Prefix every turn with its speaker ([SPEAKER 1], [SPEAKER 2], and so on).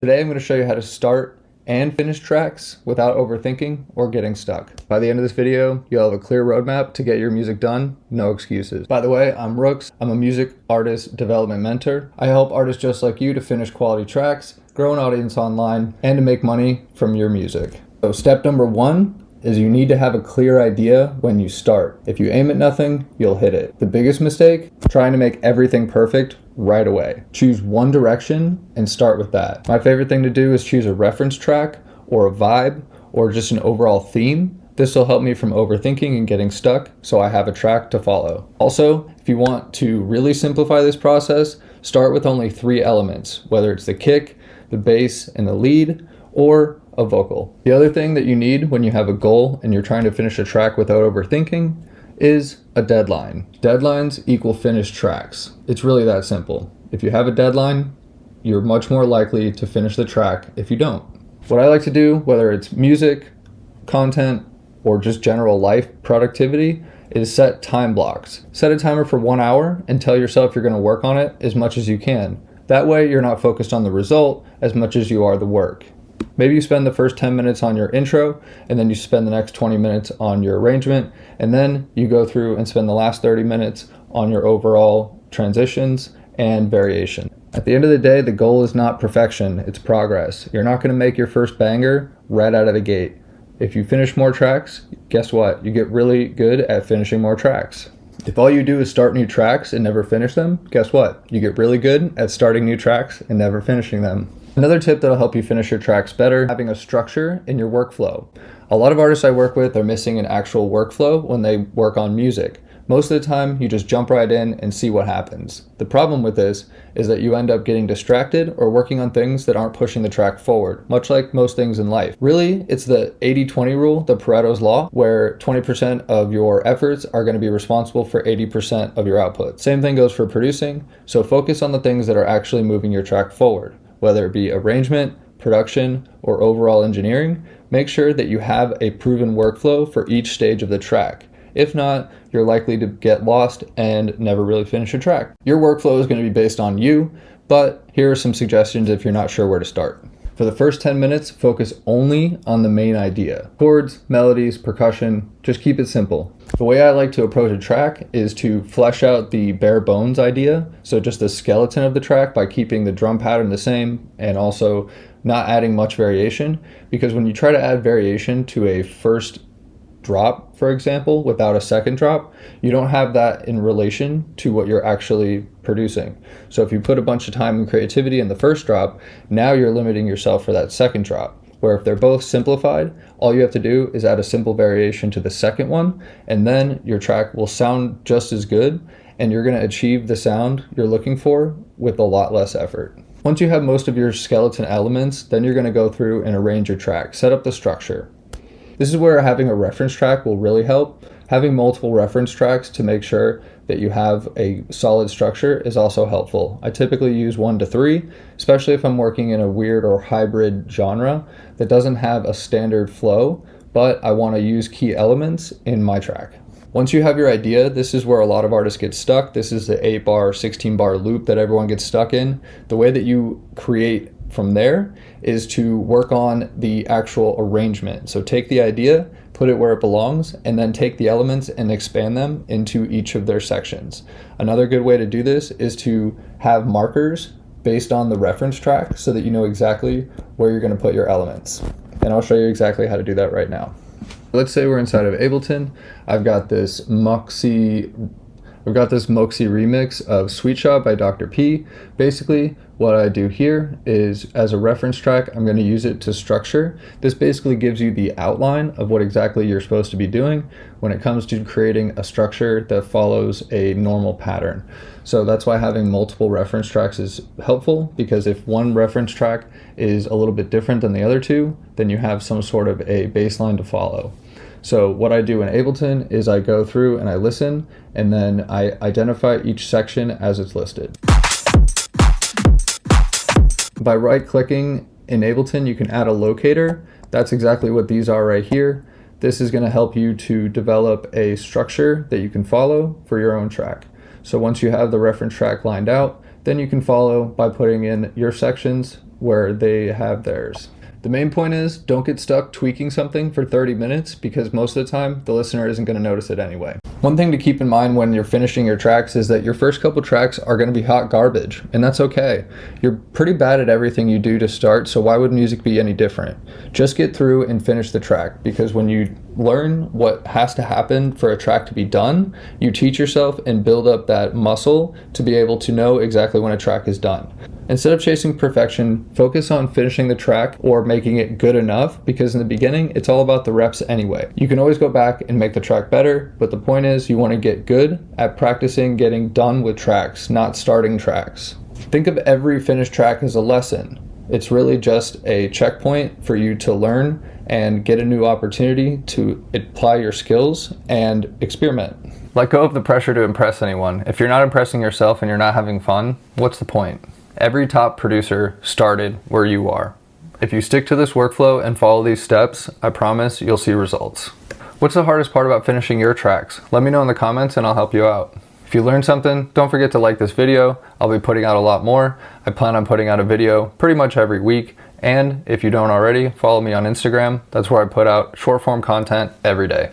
[SPEAKER 1] Today I'm going to show you how to start and finish tracks without overthinking or getting stuck. By the end of this video, you'll have a clear roadmap to get your music done, no excuses. By the way, I'm Rooks. I'm a music artist development mentor. I help artists just like you to finish quality tracks, grow an audience online, and to make money from your music. So step number one is you need to have a clear idea when you start. If you aim at nothing, you'll hit it. The biggest mistake, trying to make everything perfect right away. Choose one direction and start with that. My favorite thing to do is choose a reference track or a vibe or just an overall theme. This will help me from overthinking and getting stuck, so I have a track to follow. Also, if you want to really simplify this process, start with only 3 elements, whether it's the kick, the bass, and the lead, or a vocal. The other thing that you need when you have a goal and you're trying to finish a track without overthinking is a deadline. Deadlines equal finished tracks. It's really that simple. If you have a deadline, you're much more likely to finish the track if you don't. What I like to do, whether it's music, content, or just general life productivity, is set time blocks. Set a timer for 1 hour and tell yourself you're going to work on it as much as you can. That way you're not focused on the result as much as you are the work. Maybe you spend the first 10 minutes on your intro, and then you spend the next 20 minutes on your arrangement, and then you go through and spend the last 30 minutes on your overall transitions and variation. At the end of the day, the goal is not perfection, it's progress. You're not going to make your first banger right out of the gate. If you finish more tracks, guess what? You get really good at finishing more tracks. If all you do is start new tracks and never finish them, guess what? You get really good at starting new tracks and never finishing them. Another tip that'll help you finish your tracks better, having a structure in your workflow. A lot of artists I work with are missing an actual workflow when they work on music. Most of the time, you just jump right in and see what happens. The problem with this is that you end up getting distracted or working on things that aren't pushing the track forward, much like most things in life. Really, it's the 80-20 rule, the Pareto's law, where 20% of your efforts are going to be responsible for 80% of your output. Same thing goes for producing, so focus on the things that are actually moving your track forward. Whether it be arrangement, production, or overall engineering, make sure that you have a proven workflow for each stage of the track. If not, you're likely to get lost and never really finish a track. Your workflow is going to be based on you, but here are some suggestions if you're not sure where to start. For the first 10 minutes, focus only on the main idea. Chords, melodies, percussion, just keep it simple. The way I like to approach a track is to flesh out the bare bones idea, so just the skeleton of the track by keeping the drum pattern the same and also not adding much variation, because when you try to add variation to a first drop, for example, without a second drop, you don't have that in relation to what you're actually producing. So if you put a bunch of time and creativity in the first drop, now you're limiting yourself for that second drop. Where if they're both simplified, all you have to do is add a simple variation to the second one, and then your track will sound just as good, and you're going to achieve the sound you're looking for with a lot less effort. Once you have most of your skeleton elements, then you're going to go through and arrange your track, set up the structure. This is where having a reference track will really help. Having multiple reference tracks to make sure that you have a solid structure is also helpful. I typically use 1 to 3, especially if I'm working in a weird or hybrid genre that doesn't have a standard flow, but I want to use key elements in my track. Once you have your idea, this is where a lot of artists get stuck. This is the 8-bar, 16-bar loop that everyone gets stuck in. The way that you create from there is to work on the actual arrangement. So take the idea, put it where it belongs, and then take the elements and expand them into each of their sections. Another good way to do this is to have markers based on the reference track so that you know exactly where you're going to put your elements. And I'll show you exactly how to do that right now. Let's say we're inside of Ableton. I've got this Moxie remix of Sweet Shot by Dr. P. Basically, what I do here is, as a reference track, I'm going to use it to structure. This basically gives you the outline of what exactly you're supposed to be doing when it comes to creating a structure that follows a normal pattern. So that's why having multiple reference tracks is helpful, because if one reference track is a little bit different than the other two, then you have some sort of a baseline to follow. So what I do in Ableton is I go through and I listen, and then I identify each section as it's listed. By right-clicking in Ableton, you can add a locator. That's exactly what these are right here. This is going to help you to develop a structure that you can follow for your own track. So once you have the reference track lined out, then you can follow by putting in your sections where they have theirs. The main point is, don't get stuck tweaking something for 30 minutes because most of the time the listener isn't going to notice it anyway. One thing to keep in mind when you're finishing your tracks is that your first couple tracks are going to be hot garbage, and that's okay. You're pretty bad at everything you do to start, so why would music be any different? Just get through and finish the track, because when you learn what has to happen for a track to be done, you teach yourself and build up that muscle to be able to know exactly when a track is done. Instead of chasing perfection, focus on finishing the track or making it good enough, because in the beginning, it's all about the reps anyway. You can always go back and make the track better, but the point is you want to get good at practicing getting done with tracks, not starting tracks. Think of every finished track as a lesson. It's really just a checkpoint for you to learn and get a new opportunity to apply your skills and experiment. Let go of the pressure to impress anyone. If you're not impressing yourself and you're not having fun, what's the point? Every top producer started where you are. If you stick to this workflow and follow these steps, I promise you'll see results. What's the hardest part about finishing your tracks? Let me know in the comments and I'll help you out. If you learned something, don't forget to like this video. I'll be putting out a lot more. I plan on putting out a video pretty much every week. And if you don't already, follow me on Instagram. That's where I put out short form content every day.